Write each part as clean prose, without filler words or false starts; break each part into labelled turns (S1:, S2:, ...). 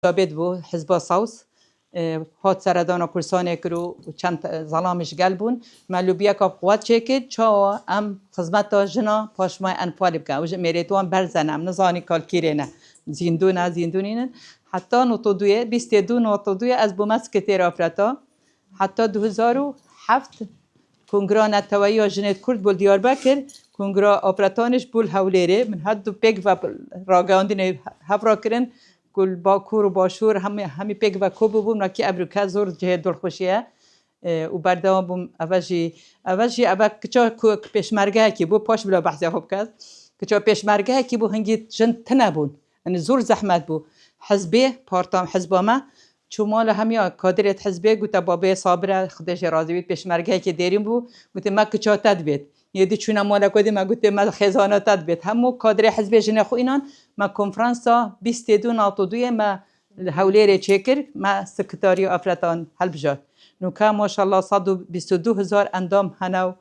S1: ثابت بو حزب صوص هات سردان کرسانه کرو و چند ظلامش گلبون معلوبیه که قوت چکید چا ام خدمت جنا پاشمای انفال بکن و میریتوان برزنم نزانی کال کیرینه زیندونه حتی نوتو دویه 22 نوتو دویه از بوم سکرتیر آفرتا حتی 2007 کنگره نتوایی و جنت کرد بول دیاربکر کنگره آفرتانش بول هولیره من حد پیک و راگاندین هفرا کرن کل باکور و باشور همی پیک و کوب بوم نکی امریکا زور جه دل خوشیه و بردام بوم اوجی کجا پیشمرگه کی بو پاش بلا بحث خوب کرد کجا پیشمرگه کی بو هنگی جن تنبون یعنی زور زحمت بو حزبی پارتام حزبامه چومال همیا کادرت حزبی گوته بابه صابره خودش راضی بید پیشمرگه کی دیریم بو گوته ما کجا تد بید یدی چون مالا کدی ما گوته ما خزانه تد بید همو کادر حزبی جن خو اینان ما کنفرانسا 22 ناتودوی ما حولیره چکر ما سکرتاری افراتان حل بجات نوکا ماشاءالله 122,000 اندام هنو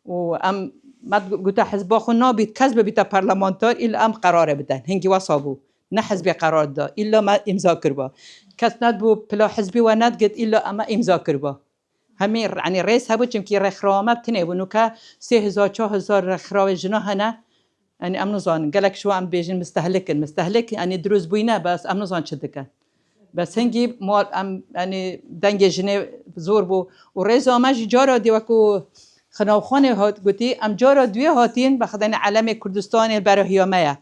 S1: و ام ما گوته حزب خو نابید کسب بیت پارلمانتار الا ام قراره بدن هنگی وصابو نه حزبی قرار دا الا ما امضا کربا کس ند بو پلا حزبی و ند گد الا اما امضا کربا همین یعنی رئیس هبو چون که رخرامه بتنه و نوکا 3,000 4,000 رخراو جنا هنه یعنی ام نزان گلک شو ام بیجن مستهلک یعنی دروز بوینه بس ام نزان چه دکن بس هنگی مال ام یعنی دنگ جنه زور بو و رئیس آماج جارا دیوکو خناوخانه هات گوتی ام جارا دوی هاتین بخدن علم کردستان برهیامه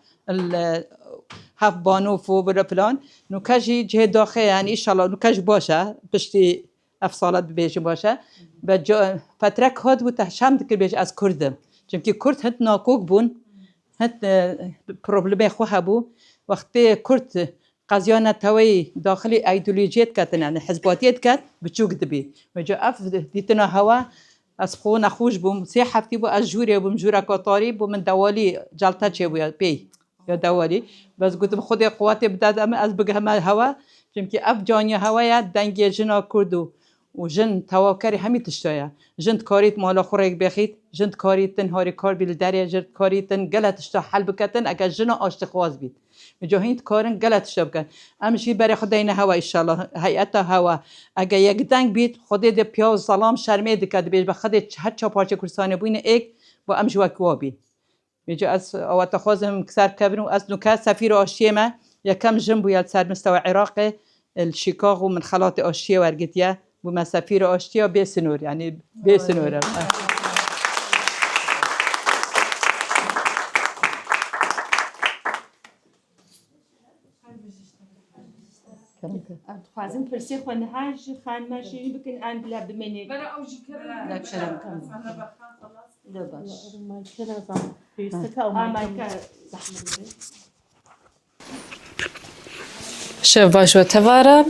S1: هف بانوف و برا پلان نوکاجی جه داخل یعنی ایشالله نوکاج باشه پشتی افصالات بیجن باشه و فترک هات بو تحشم دکر بیج از کردم چونکه کرد هت ناکوک بون هت پروبلم خواه بو وقتی کرد قضیان توی داخلی ایدئولوژیت کتن یعنی حزباتیت کت بچوک دبی و جا اف دیتنا هوا از خو نخوش بوم 3 هفته بو از جوری بوم جورا کاتاری بو من دوالی جلتا چه بو پی یا دوالی بس گفتم خود قوت بدادم از بگم هوا چون که اف جانی هوا دنگ جنا کردو و جن تواکری همی تشتایا جند کاریت مالا خورک بخید جند کاریتن هاری کار بیل دریا جند کاریتن گلت اشتا حل بکتن اگر جنا آشت خواز بید مجاهید کارن گلت اشتا بکن امشی برای خدای نه هوا انشالله هیئت هوا اگر یک دنگ بید خودی ده پیاز سلام شرمه دکد بیش بخدای هر چا پارچه کرسانه بوین ایک با امشی وکوابی میجا از اوات خوازم کسر کبرم از نکات سفیر آشیه ما یکم جنبو یاد سر مستوى عراق الشيكاغو من خلاط آشیه ورگتیه بو سفیر آشتیا بسنور یعنی بسنور
S2: خوازم پرسی خونه هاج خان ماشي بكن ان بلا بمني
S3: برا اوجي كرا
S2: لا كلام كم لا باش ما كذا زعما يستكا او ما زحمه
S4: شف باش وتفارا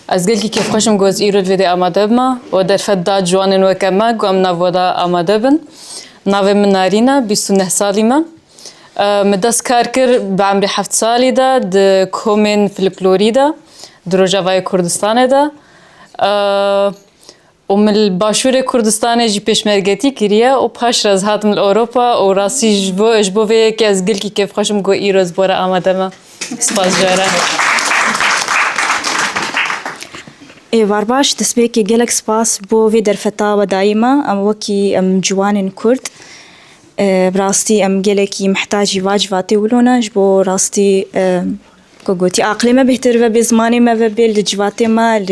S4: از گل کی کیف خوشم گوز ایرود ویدی آماده بما و در فدا جوانن و کما گم نوودا آماده بن ناو من نارینا 29 سالی ما مدرس کار کر بعمر 7 سالی دا د کومن فلکلوریدا دروجاوای کردستان دا و من باشور کردستان جی پیشمرگتی کریه و پاش راز هاتم اروپا و راسی جبو وی که از گل کی کیف خوشم گو ایروز بورا آماده ما سپاس جاره
S5: وارباش دسبيكي جالك سباس بو في درفتا دايما ام وكي ام جوان كرد براستي ام جالكي محتاجي واجباتي ولونا جبو راستي كوغوتي عقلي ما بهتر بزماني ما بالجواتي ما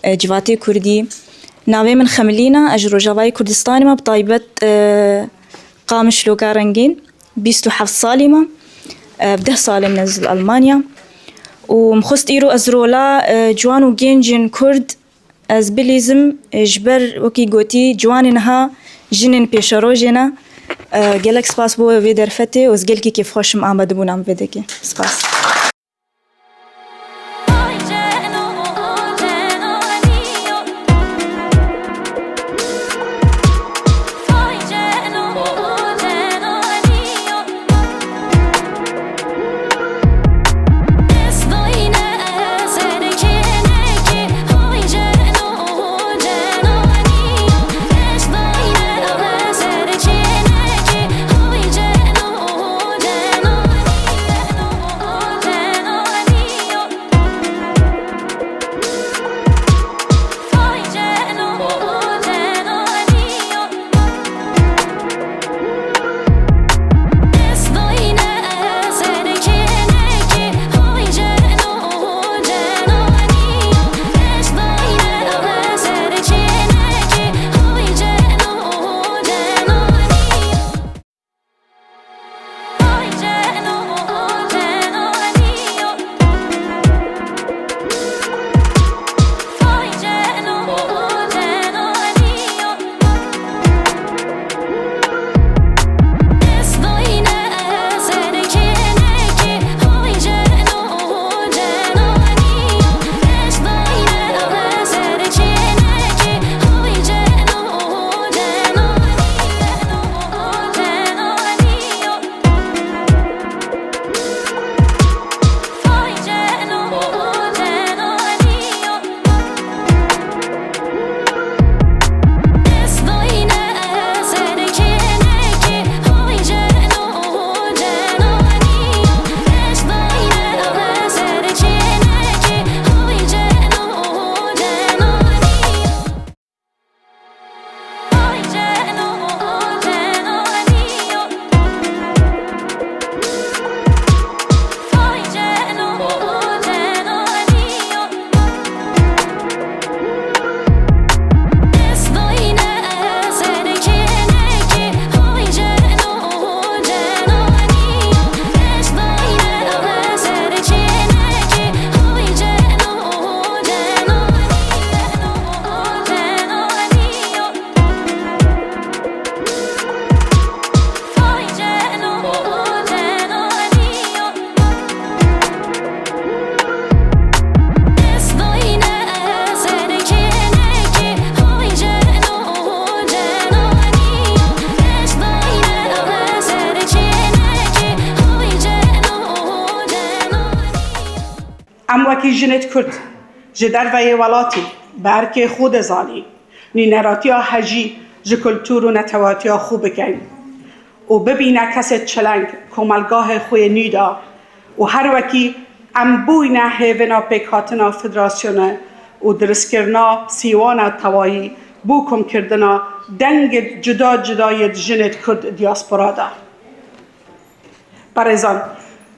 S5: جواتي كردي ناوي من خملينا اجرو جواي كردستاني ما بطايبة قامش لوكا رنجين 27 صالي ما بده صالي منزل ألمانيا ومخست إيرو أزرولا جوان وجينجن كرد از بليزم جبر وكي قوتي جواننها جنن بيشاروجنا جالك سباس بو في درفتي وزجلكي كيف خوشم آمد بونام بدكي سباس
S3: ام وکی جنت کرد جدر و ولاتی برکه خود زانی نی نراتی ها هجی ج کلتور و نتواتی ها خوب بکن و ببینه کسی چلنگ کمالگاه خوی نیدا و هر وکی ام بوینه هیونا پیکاتنا فدراسیونه و درست کرنا سیوانا توایی بو کم کردنا دنگ جدا جدای جنت کرد دیاسپورا دا برایزان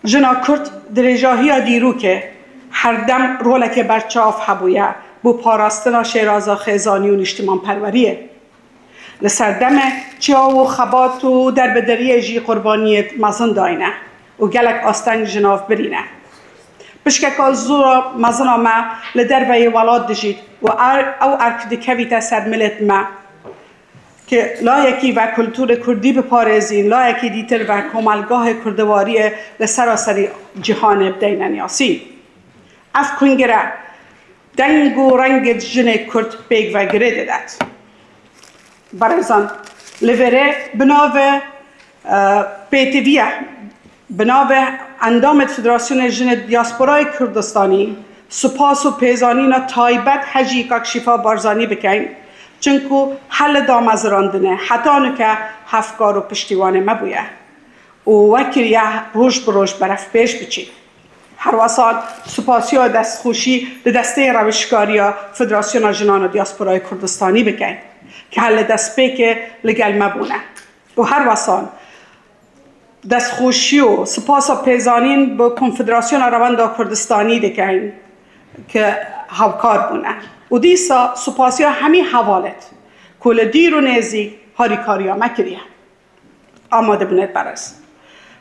S3: جنا کرد درجاهی دیرو که هر دم رولک برچاف هبویه بو پاراستنا شیرازا خیزانی و نشتمان پروریه لسردم چیا و خبات و در بدریه جی قربانیت مزن داینه و گلک آستنگ جناف برینه بشکل زورا مزن ما لدر وی ولاد دجید و او ارکد کویت سر ملت ما که لایکی و کلتور کردی بپارزین لایکی دیتر و کمالگاه کردواری لسراسری جهان بدین نیاسی اف کنگره دنگ و رنگ جن کرد بیگ و گره داد برایزان لوره بناو پیتویه بناو اندامت فدراسیون جن دیاسپورای کردستانی سپاس و پیزانی نا تایبت حجی کاکشیفا بارزانی بکن چونکو حل دامزراندنه حتی نکه هفکار و پشتیوانه مبویه و وکریه روش بروش برف پیش بچی هر وسال سپاسی و دستخوشی به دسته روشکاری فدراسیون جنان و دیاسپورای کردستانی بکن که حل دست پیک لگل مبونه و هر وسال دستخوشی و سپاس و پیزانین به کنفدراسیون روند کردستانی دکن که هاوکار بونه و دیسا سپاسی همی حوالت کل دیر و نیزی هاری کاریا مکریه آماده بونید برس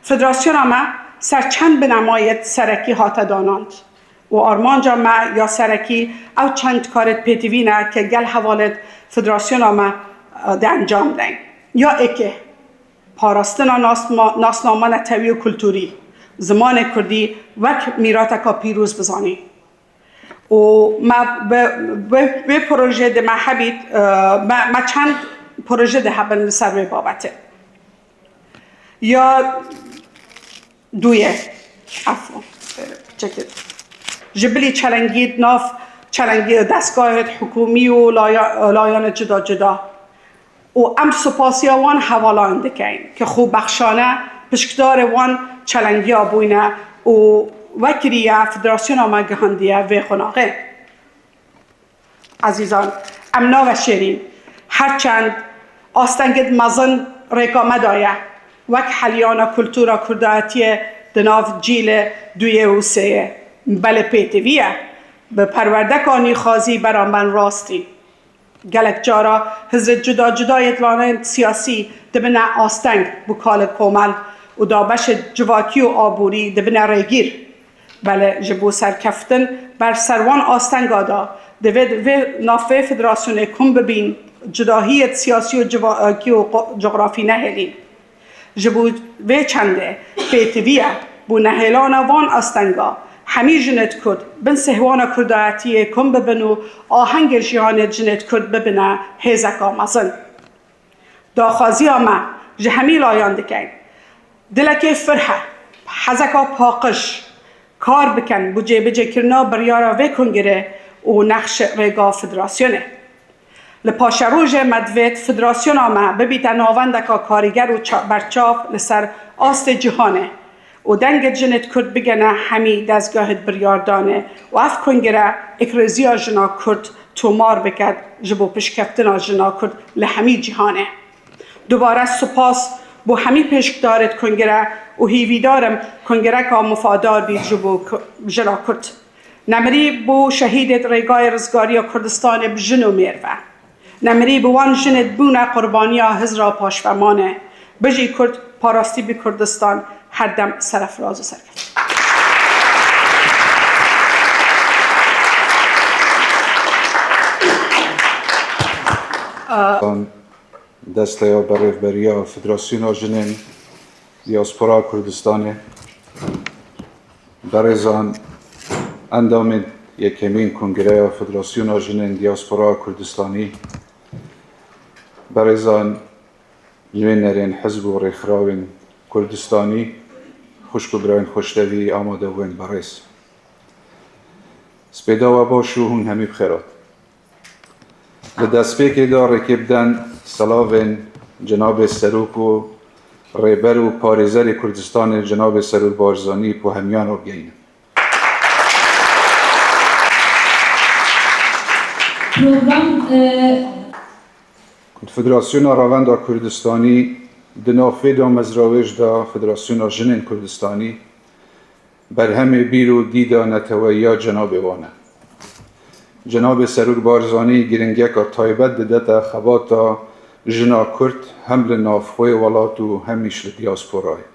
S3: فدراسیون ما سرچند به نمایت سرکی هات داناند و آرمانجا ما یا سرکی او چند کارت پیتوینه که گل حوالت فدراسیون ما ده انجام دن یا اکه پاراستنا ناسنامه نتوی و کلتوری زمان کردی وک میراتکا پیروز بزانی و ما به پروژه ده ما حبید ما چند پروژه ده هبن سر به بابته یا دویه عفوا چکت جبلی چلنگید ناف چلنگید دستگاه حکومی و لایان جدا جدا و ام سپاسی وان حوالان دکین که خوب بخشانه پشکدار وان چلنگی آبوینه و وکریه فدراسیون آمه گهاندیه و خناقه عزیزان امنا و شیرین هرچند آستنگد مزن رکامه دایه وک حلیانا کلتورا کرداتی دناف جیل دویه و سه بله پیتویه به پروردکانی خازی برامن راستی گلک جارا حضرت جدا جدای اطلانه سیاسی دبنه آستنگ بکال کومل و دابش جواکی و آبوری دبنه ریگیر بله جبو سرکفتن بر سروان آستنگ آدا دوید و نافه فدراسیون کم ببین جداهیت سیاسی و جواکی و جغرافی نهلین جبو و چنده پیتویه بو نهلان وان آستنگا همی جنت کرد بن سهوان کردایتی کم ببنو آهنگ جیان جنت کرد ببنه هزکا مزن داخازی آمه جه همی لایان دکن دلک فرحه حزکا پاقش کار بکن بو جه بجه کرنا بریارا و کنگره و نقش ریگا فدراسیونه لپاشروژ مدوید فدراسیون آمه ببیت ناوندکا کاریگر و برچاف لسر آست جهانه و دنگ جنت کرد بگنه همی دستگاهت بریاردانه و اف کنگره اکرزیا جنا کرد تومار بکد جبو پشکفتنا جنا کرد لهمی جهانه دوباره سپاس بو همی پشکدارت کنگره و هیویدارم کنگره که مفادار بید جبو جنا کرد نمری بو شهیدت ریگای رزگاری کردستان بجنو میروه نمری بو وان جنت بونه قربانی هزرا پاشفمانه بجی کرد پاراستی بی کردستان هر دم سرفراز و سرکفت
S6: دسته یا بریا فدراسیون جنین دیاسپورا کردستانی برزان اندام یکمین کنگره فدراسیون جنین دیاسپورا کردستانی برزان نوینرین حزب و ریخراوین کردستانی خوش ببراین خوشتوی آماده وین برس سپیدا و باشو هون همی بخیرات لدست پیک داره که بدن سلاوین جناب سروک و ریبر و پارێزەری کوردستان جناب سەرور بارزانی بۆ هەمیان وەبگەینە. فدراسیۆنا ڕاوەندا کوردستانی di navê da mezrawêj da Federasyona Jinên Kurdistanî berhemê bîr û dîda neteweyiya cenabê wan e. Cenabê Serûr Barzanî giringeka taybet didete xebata jina Kurd hem li navxwe welat û hem îş li diasporayê.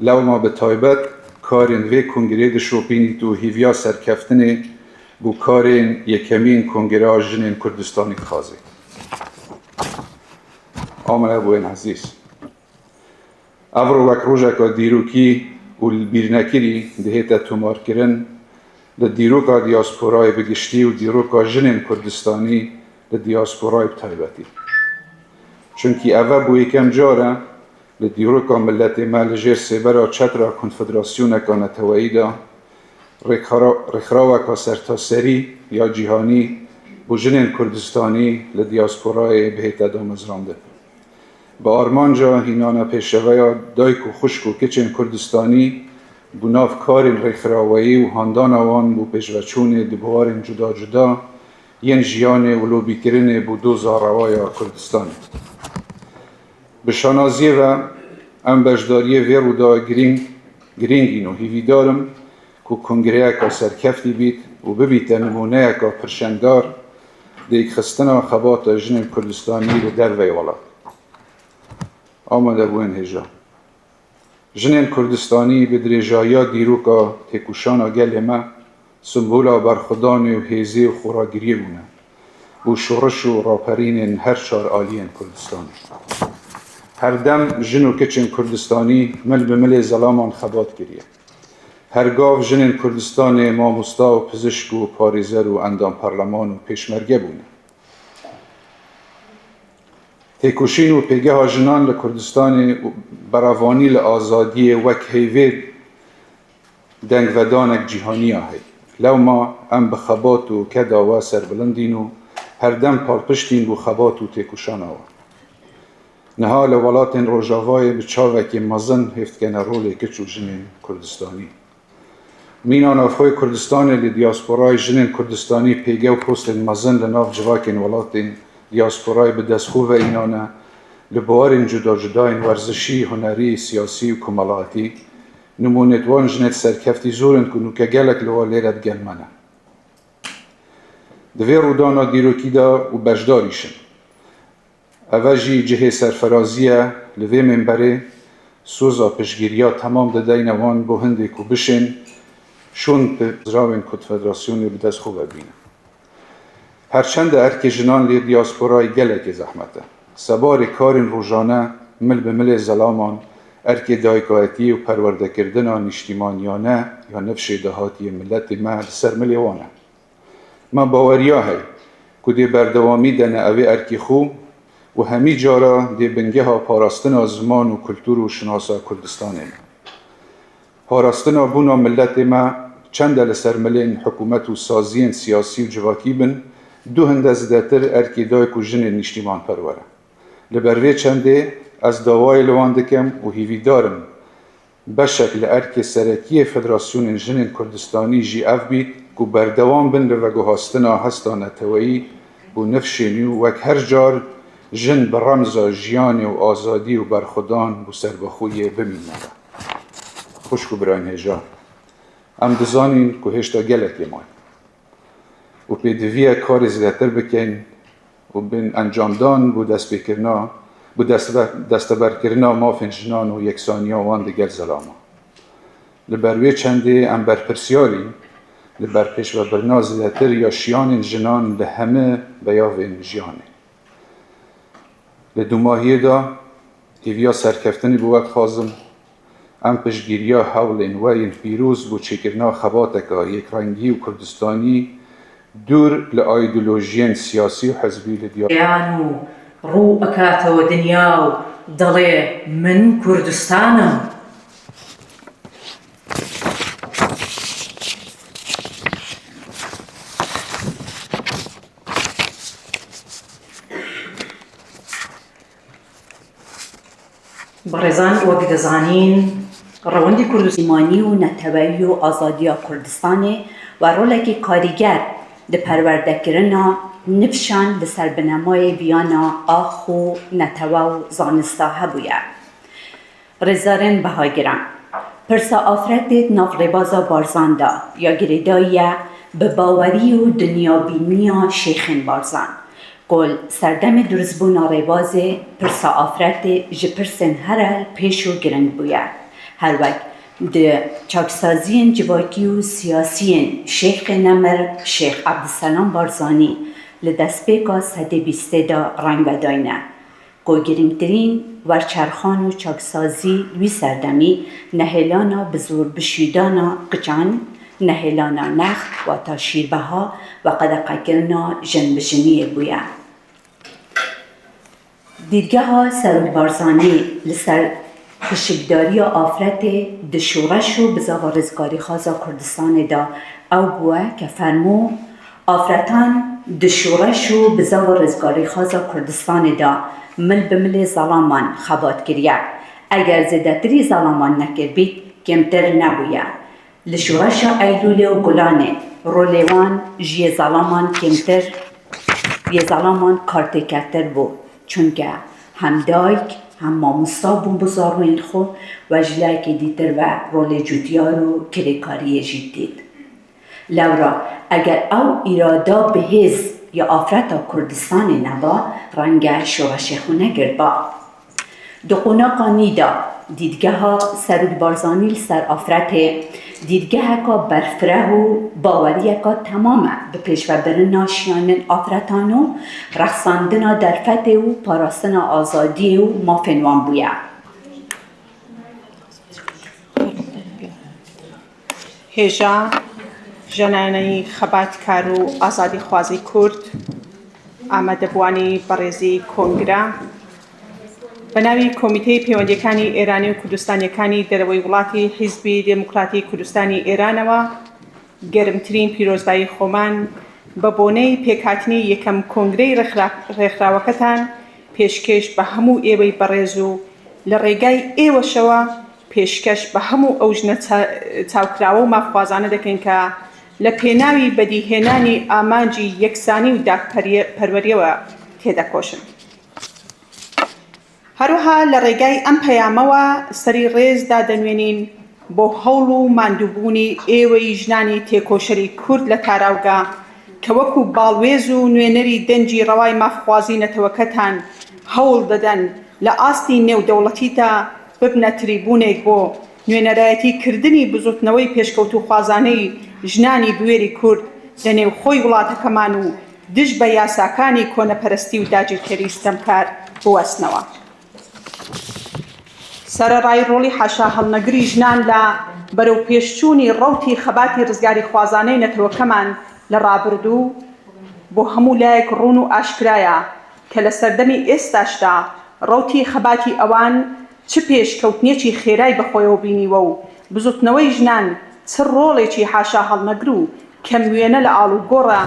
S6: Lewma bi taybet karên vê kongrê dişopînît û hîviya serkeftinê bû karên yekemîn Kongreya Jinên Kurdistanî dixwaze. Amine bûyên ezîz. Ev wek rojeka dîrokî û li bîrnekirî dihête tomarkirin li dîroka diasporayê bi giştî û dîroka jinên Kurdistanî li diasporayê bi taybetî. Çünkî ev e bû yekem car e li dîroka milletê me li jêr sêbera çetra konfederasyoneka neteweyî da rêxraweka sertaserî ya cîhanî bû jinên Kurdistanî li diasporayê bihête damezrandin. Bi armanca hînana pêşeveya dayk û xuşk û kiçên Kurdistanî bû nav karên rêxraweyî û handana wan bû pêşveçûnê di buharên cuda cuda yên jiyanê û lobîkirinê bû doza rewaya Kurdistanê. Bi şanaziyê ve em beşdariyê vê rûda giringîn û hîvîdarim ku kongreyeka serkeftî bît û bibîte nimûneyeka pirşendar di yekxistina xebata jinên Kurdistanî li dervey welat. Amade bûyên hêja. Jinên Kurdistanî bi dirêjaya dîroka têkuşana gelê me simbola berxwedanê û hêzê û xwaragiriyê bûne û şoreş û raperînên her çar aliyên Kurdistanê. Her dem jin û kiçên Kurdistanî mil bi milê zelaman xebat kiriye. Her gav jinên Kurdistanê mamosta û pizişk û parêzer û endam parleman û pêşmerge bûne. Têkoşîn û pêgeha jinan li Kurdistanê beravanî li azadiyê wek heyvê dengvedanek cîhaniya hey. Lewma em bi xebat û keda we serbilindîn û her dem palpiştîn bû xebat û têkoşana we. Niha li welatên Rojavayê bi çavekê mezin hêvdikene rolê kiç û jinên Kurdistanî. Mîna navxwe Kurdistanê li diasporayê jinên Kurdistanî pêge û postên mezin li nav civakên welatên diasporayê bi destxwe înane li buharên cuda cudayên werzişî, hunerî, siyasî û komelatî nimûnetwan jinet serkeftî zorin ku nûke gelek li we lêre digelmene. Di vê rûdana dîrokî da û beşdarî şin. Ev e jî cihê serferazî ye li vê minberê soza piştgiriya temam dideyne wan bo hindê ku bişên şûn bi ziravên Konfederasyonê bi destxwe bîne. Herçende erkê jinan lê diasporayê gelekê zehmet e. Sebarê karên rojane mil bi milê zelaman erkê dayikayetî û perwerdekirina nîştîmaniyane ya nifşê dehatiyê milletê me li ser milê wan e. Me baweriya hey ku dê berdewamî dene ev ê erkê xwe û hemî cara dê bingeha parastina ziman û kultur û şinasa Kurdistanê me. Parastina bûna milletê me çend e li ser milên hikûmet û saziyên siyasî û civakî bin du hinde zêdetir erkê dayk û jinên nîştîmanperwer e. Li ber vê çendê ez dawayê li wan dikim û hîvîdarim beşek li erkê serekiyê Federasyonên Jinên Kurdistanî jî ev bît ku berdewam bin li veguhastina hesta neteweyî û nifşê nû wek her car jin bi remza jiyanê û azadî û berxwedan û serbixwiyê bimîne. Xuşk û birayên hêja. Em dizanîn ku hêşta gelekê maye. û pêdiviye karê zêdetir bikin û bin encamdan bû destpêkirina bû desteberkirina mafên jinan û yeksaniya wan di gel zelama. Li ber wê çendê em berpirsyarîn li ber pêşvebirina zêdetir ya şiyanên jinan li heme beyavên jiyanê. Li dûmahiyê da hêviya serkeftinê bû wek xwazim em piştgiriya hewlên we yên pîroz bû çêkirina xebateka yekrengî û Kurdistanî دور لآیدولوژیان سیاسی و حزبی لدیار
S7: یانو رو اکات و دنیا و دلی من کردستانم بەڕێزان وەک دەزانین ڕەوەندی
S8: سیمانی و نەتەوەیی و ئازادیە کوردستانê و ڕۆلێکی کاریگەر di perwerdekirina nifşan li ser binemayê viyana ax û netewe û zanista hebûye. Rêzdarên bihagiran Pirsa afretê nav rêbaza Barzan da ya girêdayî ye bi bawerî û dunyabîniya Şêxên Barzan. Gol serdemê duristbûna rêbazê Pirsa afretê ji pirsên herel pêş û giring bûye. Her wek di çaksaziyên civakî û siyasiyên Şêxê Nemir Şêx Ebdîselam Barzanî li destpêka sedê bîstê da reng vedayîne. Ku girîngtirîn werçerxan û çaksazî wî serdemî nehêlana bi zor bişûdana qiçan, nehêlana next wata şîrbeha ve qedeqekirina jinbijiniyê bûye. Dîrgeha Serok Barzanî li ser pişikdariya afretê di şoreş û bizava rizgarîxaza Kurdistanê da ew bûye ke fermû afretan di şoreş û bizava rizgarîxaza Kurdistanê da mil bi milê zalaman xebat kiriye. Eger zêdetirî zalaman nekirbît kêmtir nebûye. Li şoreşa Eylûlê û Gulanê rolê wan ji yê zalaman kêmtir yê zalaman kartêkertir bû. Çunke hem dayk hem mamosta bûn bi zarokên xwe ve ji lehekê dîtir ve rolê cûtiyar û kirêkariyê jî dît. Lewra eger ew îrada bihêz ya afreta Kurdistanê neba renge şoreşê xwe negirba. Di qonaqa Nîda dîdgeha Serok Barzanî li ser afretê dîdgeheka berfireh û baweriyeka temam e bi pêşvebirina şiyanên afretan û rexsandina derfetê û parastina azadiyê û mafên wan bûye.
S3: هێژا ژەنانەی خەباتکار و ئازادیخوازی کورد ئامادەبوانی بەڕێزی کۆنگرە بە ناوی کۆمیتەی پەیوەندیەکانی ئێرانی و کوردستانیەکانی دەرەوەی وڵاتی حیزبی دموکراتی کوردستانی ئێرانەوە گەرمترین پیرۆزبایی خۆمان بە بۆنەی پێکهاتنی یەکەم کۆنگرەی ڕێکخراوەکەتان پێشکەش بە هەموو ئێوەی بەڕێز و لە ڕێگای ئێوەشەوە پێشکەش بە هەموو ئەو ژنە چاوکراوە و مافخوازانە دەکەین کە لە پێناوی بەدیهێنانی ئامانجی یەکسانی و داپەروەریەوە تێدەکۆشن. هەروەها لە ڕێگای ئەم پەیامەوە سەری ڕێز دادەنوێنین بۆ هەوڵ و ماندووبوونی ئێوەی ژنانی تێکۆشەری کورد لە تاراوگا کە وەکو باڵوێز و نوێنەری دەنجی ڕەوای مافخوازی نەتەوەکەتان هەوڵ دەدەن لە ئاستی نێودەوڵەتیدا ببنە تریبونێک بۆ نوێنەرایەتیکردنی بزوتنەوەی پێشکەوت و خوازانەی ژنانی بوێری کورد لە نێوخۆی وڵاتەکەمان و دژ بە یاساکانی کۆنەپەرستی و داگیرکەری ستەمکار بوەستنەوە. سەرەڕای ڕۆڵی حاشا هەڵنەگری ژنان لە بەرەو پێشچوونی ڕەوتی خەباتی ڕزگاری خوازانەی نەتەوەکەمان لە ڕابردوو بۆ هەموو لایەک ڕوون و ئاشکرایە کە لە سەردەمی ئێستاشدا ڕەوتی خەباتی ئەوان چ پێشکەوتنێکی خێرای بەخۆیەوە بینیوە و بزوتنەوەی ژنان چ ڕۆڵێکی حاشا هەڵنەگر و کەموێنە لە ئاڵوگۆڕە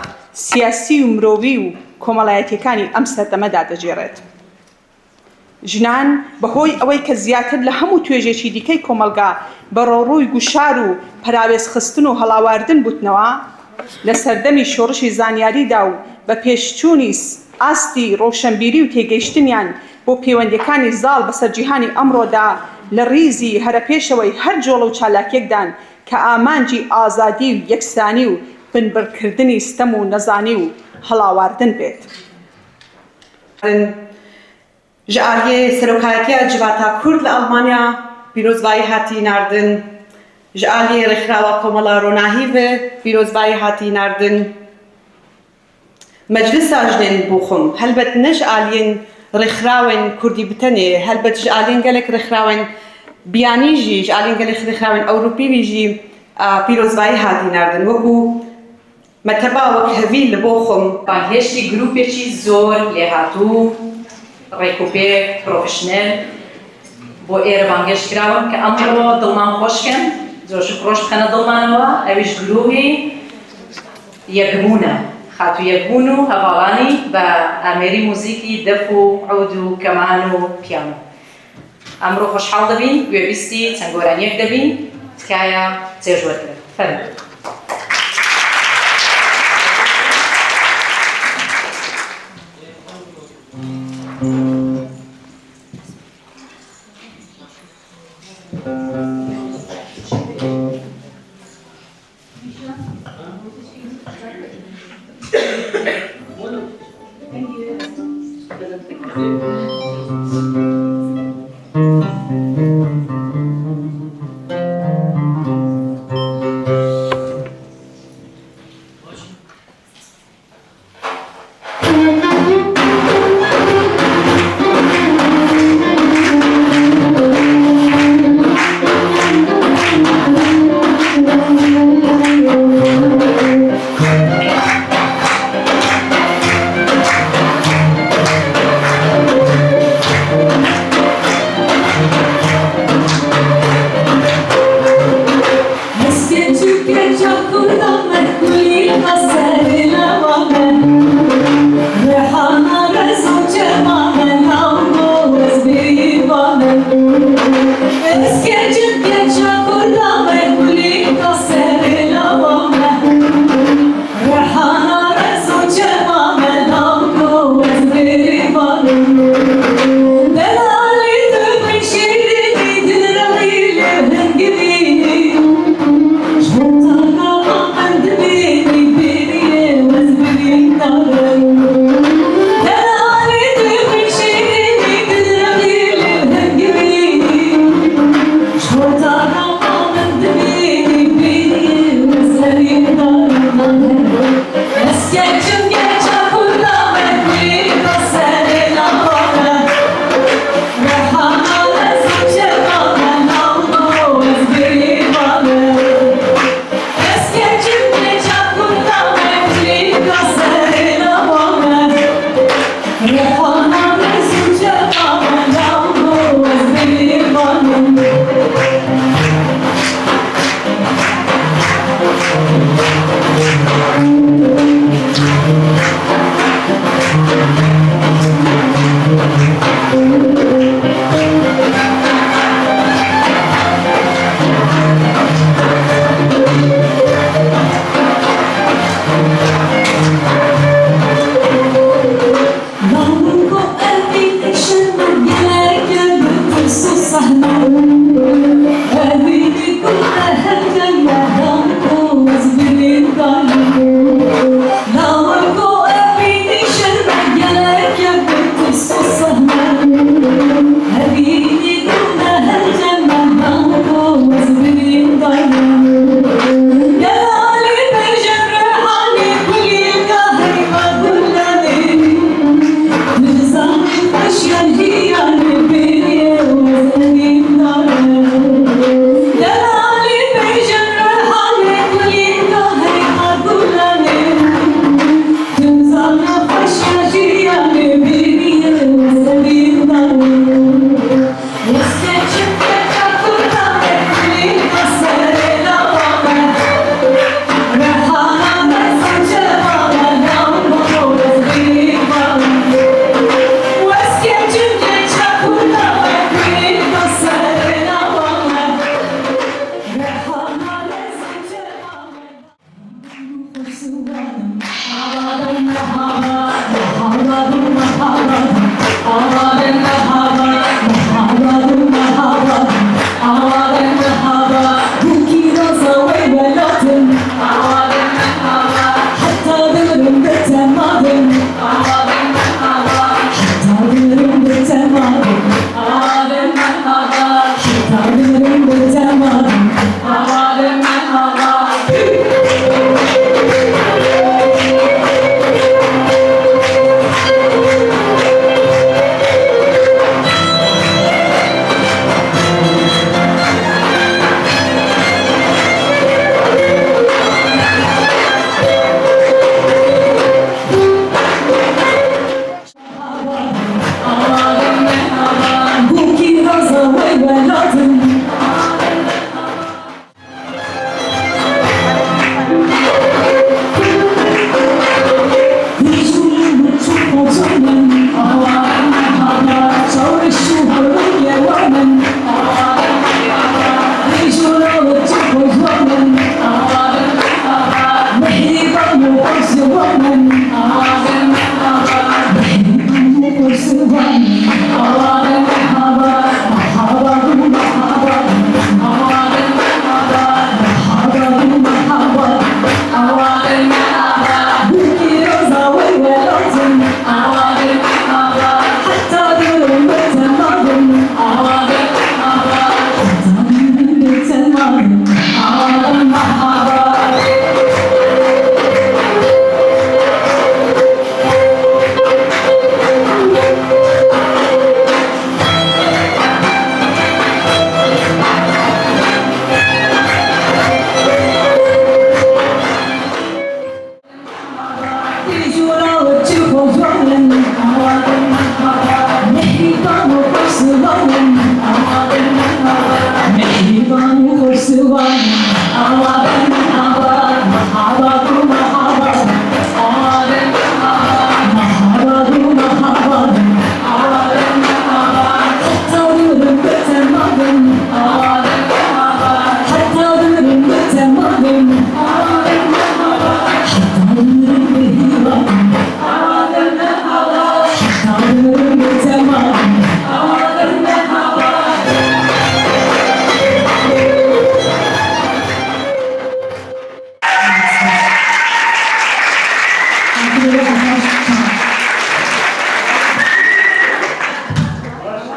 S3: سیاسی و مرۆڤی و کۆمەڵایەتیەکانی ئەم سەردەمەدا دەجێڕێت. ژنان بەهۆی ئەوەی کە زیاتر لە هەموو توێژێکی دیکەی کۆمەلگا بە ڕۆڕووی گوشار و پەراوێز خستن و هەڵاواردن بوتنەوە لە سەردەمی شۆڕشی زانیاریدا و بە پێشچوونی ئاستی ڕۆشنبیری و تێگەیشتنیان بۆ پەیوەندیەکانی زاڵ بەسەر جیهانی ئەمڕۆدا لە ڕیزی هەرەپێشەوەی هەر جۆڵە و چالاکیەکدان کە ئامانجی ئازادی و یەکسانی و بنبڕکردنی ستەم و نەزانی و هەڵاواردن بێت.
S9: ji aliyê serokayetiya civata Kurd li Almanya pîrozbayî hatî nardin. Ji aliyê rêxirawa Komala Ronahî ve pîrozbayî hatî nardin. Meclisa jinên Boxum helbet ne ji aliyên rêxirawên Kurdî bitenê, helbet ji aliyên gelek rêxirawên biyanî jî, ji aliyên gelek rêxirawên Ewropî jî pîrozbayî hatî nardin. Wekû meteba wek hevî li Boxum
S7: هێشتی گروپێکی زۆر لێهاتوو ڕێکوپێک پرۆفشنێل بۆ ئێرە بانگێشتکراون کە ئەمڕۆ دڵمان خۆشکەن زۆرش خۆش بخەنە دڵمانەوە ئەویش گروهی یەکبوونە خاتو یەکبوون و هەواڵانی بە ئامێری موزیکی دەف و عود و کەمان و پیانۆ ئەمڕۆ خۆشحاڵ دەبین گوێویستی چەند گۆرانیەک دەبین تکایە چێژوەرکرن فەرمووی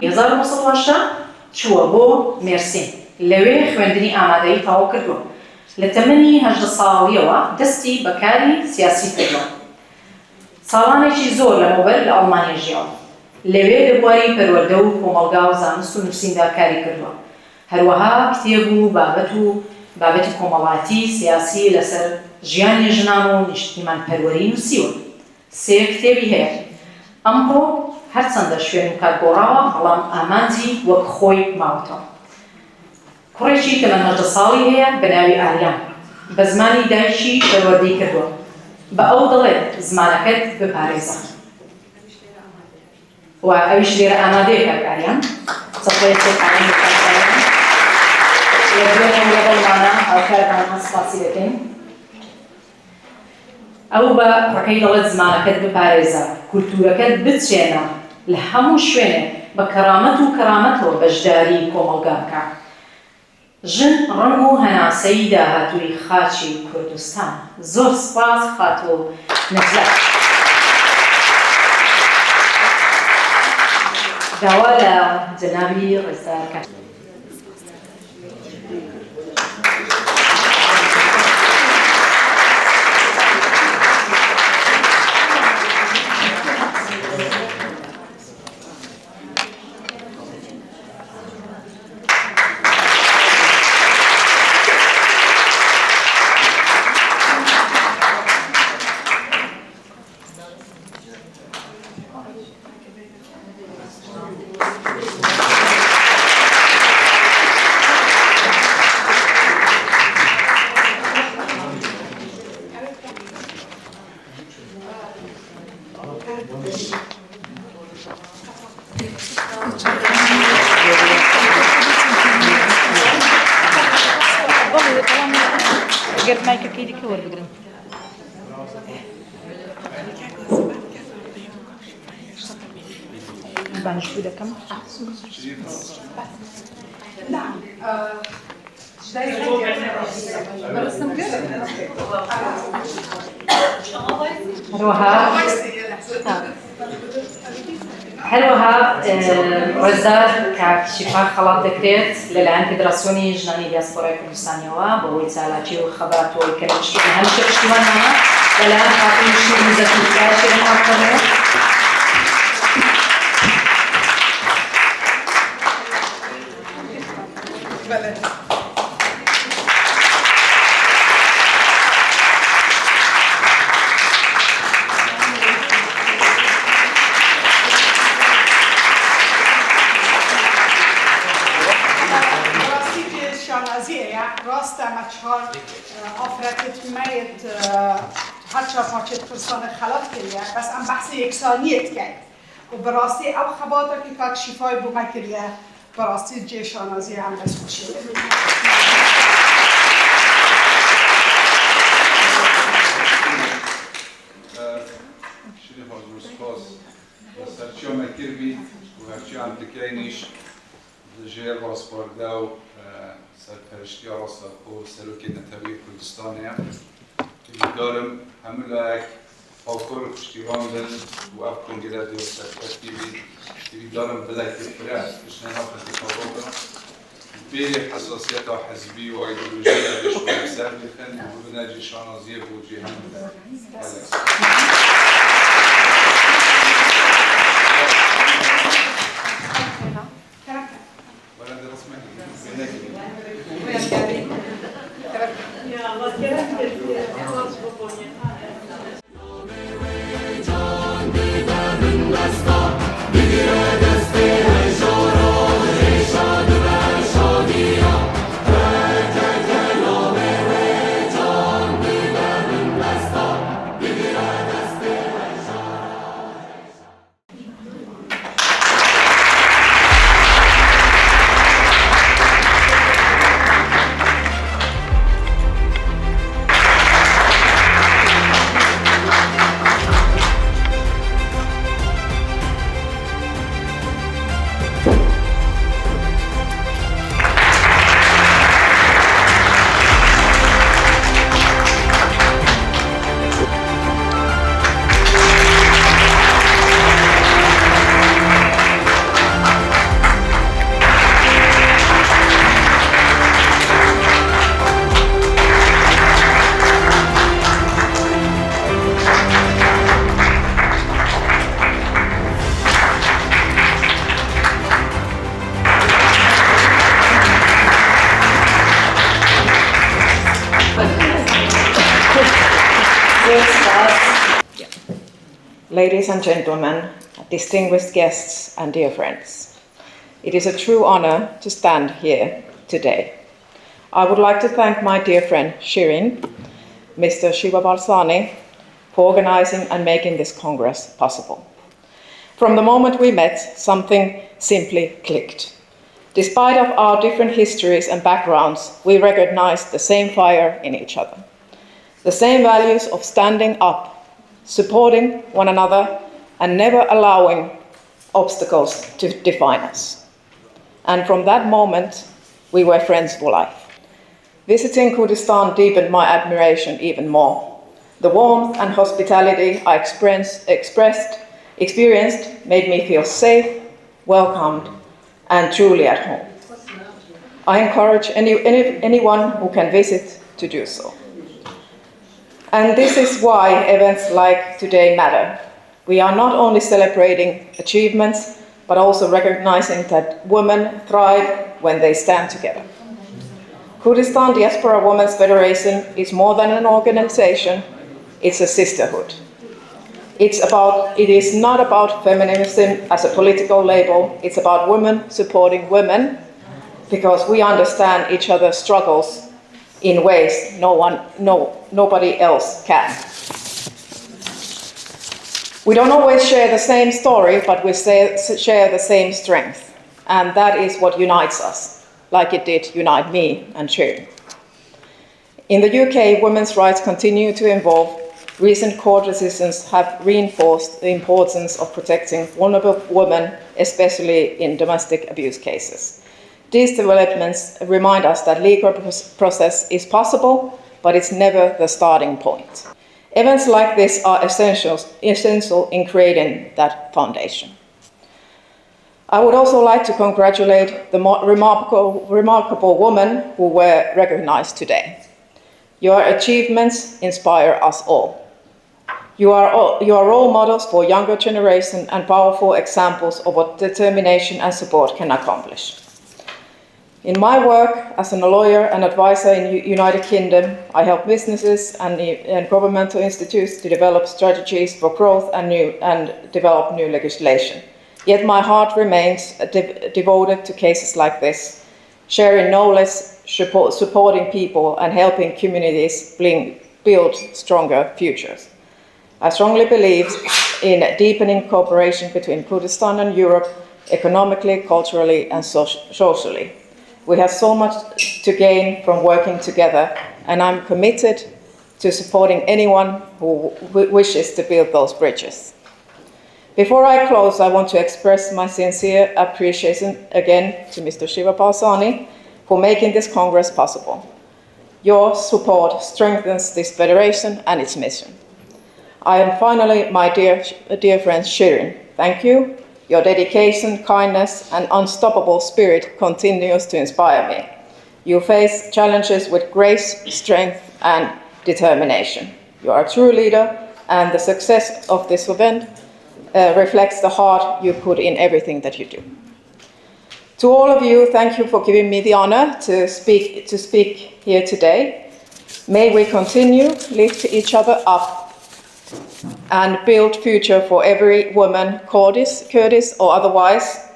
S7: هزار مسلواشە چووە بۆ مێرسین لەوێ خوێندنی ئامادەیی تەواو کردووە لە تەمەنی 18 ساڵیەوە دەستی بەکاری سیاسی کردووە ساڵانێکی زۆر لەمەوبەر لە ئەڵمانیا ژیاوە لەوێ لە بواری پەروەردە و کۆمەڵگا و زانست و نووسیندا کاری کردووە هەروەها کتێب و بابەتی کۆمەڵاتی سیاسی لەسەر ژیانی ژنان و نیشتیمانپەروەری نووسیوە 3 کتێبی هەیە ئەمڕۆ هەرچەندە شوێن و کات گۆڕاوە بەڵام ئامانجی وەک خۆی ماوەتەوە کوڕێکی تەمەن 18 ساڵی هەیە بە ناوی ئاریان بە زمانی دایکی پەروەردەی کردووە بە ئەو دەڵێت زمانەکەت بپارێزە و ئەویش لێرە ئامادەیە کاک ئاریان سەڵێتێک ئاریان بکارێن لەگوێنێ لەگەڵمانە هاوکارمانە سپاسی دەکەین ئەو بە ڕەکەی دەڵێت زمانەکەت بپارێزە کولتورەکەت بچێنە لە هەموو شوێنێ بە کەرامەت و کەرامەتەوە بەشداری کۆمەڵگا بکە ژن ڕنگ و هەناسەی داهاتووی خاچی کوردستان زۆر سپاس خاتۆ نەجلات داوا لە جەنابی ڕێزدار کات هەروەها ڕێزدار کاک شیفا خەڵات دەکرێت لەلایەن فیدراسیۆنی ژنانی دیاسپۆرای کوردستانیەوە بەهۆی چالاکی و خەباتەوەی کە هەمیشە پشتیوانمانە لەلایەن خاتوونی شوێن میزەتورکای شێرین هاوکەرەوە
S3: بس ام بحث یکسانیت کرد و براستی او خباتا که کاک شفای بوما کریه براستی جه شانازی هم بس خوشی
S6: شیری حضور سپاس سرچی ها مکر بید و هرچی هم تکرینیش جیر راسپارده و سرپرشتی ها راستاقو سلوک نتوی کردستانه که دارم همه لایک آکور پشتیوان دن و اف کنگره دیو تیوی دارم بلک فرات بشنه ها فتیقابا کنم بیلی حساسیت ها حزبی و ایدولوژی ها بشکل سر بکن و بنجی شانازی بوجی هم
S10: Shadiya, ladies and gentlemen, distinguished guests and dear friends. It is a true honor to stand here today. I would like to thank my dear friend Shirin, Mr. Shiva Balsani, for organizing and making this Congress possible. From the moment we met, something simply clicked. Despite of our different histories and backgrounds, we recognized the same fire in each other. The same values of standing up, supporting one another, and never allowing obstacles to define us. And from that moment, we were friends for life. Visiting Kurdistan deepened my admiration even more. The warmth and hospitality I experienced made me feel safe, welcomed, and truly at home. I encourage anyone who can visit to do so. And this is why events like today matter. We are not only celebrating achievements, but also recognizing that women thrive when they stand together. Kurdistan Diaspora Women's Federation is more than an organization, it's a sisterhood. It is not about feminism as a political label, it's about women supporting women, because we understand each other's struggles in ways nobody else can. We don't always share the same story, but we share the same strength, and that is what unites us, like it did unite me and Shirin. In the UK, women's rights continue to evolve. Recent court decisions have reinforced the importance of protecting vulnerable women, especially in domestic abuse cases. These developments remind us that legal process is possible, but it's never the starting point. Events like this are essential in creating that foundation. I would also like to congratulate the remarkable women who were recognized today. Your achievements inspire us all. You are role models for younger generation and powerful examples of what determination and support can accomplish. In my work as a lawyer and advisor in the United Kingdom, I help businesses and governmental institutes to develop strategies for growth and develop new legislation. Yet my heart remains devoted to cases like this, sharing knowledge, supporting people, and helping communities build stronger futures. I strongly believe in deepening cooperation between Kurdistan and Europe, economically, culturally, and socially. We have so much to gain from working together, and I'm committed to supporting anyone who wishes to build those bridges. Before I close, I want to express my sincere appreciation again to Mr. Shiva Balsani for making this Congress possible. Your support strengthens this federation and its mission. And finally, my dear friend Shirin, thank you. Your dedication, kindness, and unstoppable spirit continues to inspire me. You face challenges with grace, strength, and determination. You are a true leader, and the success of this event reflects the heart you put in everything that you do. To all of you, thank you for giving me the honor to speak here today. May we continue to lift each other up and build future for every woman, Kurdish or otherwise,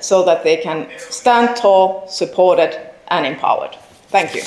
S10: so that they can stand tall, supported, and empowered. Thank you.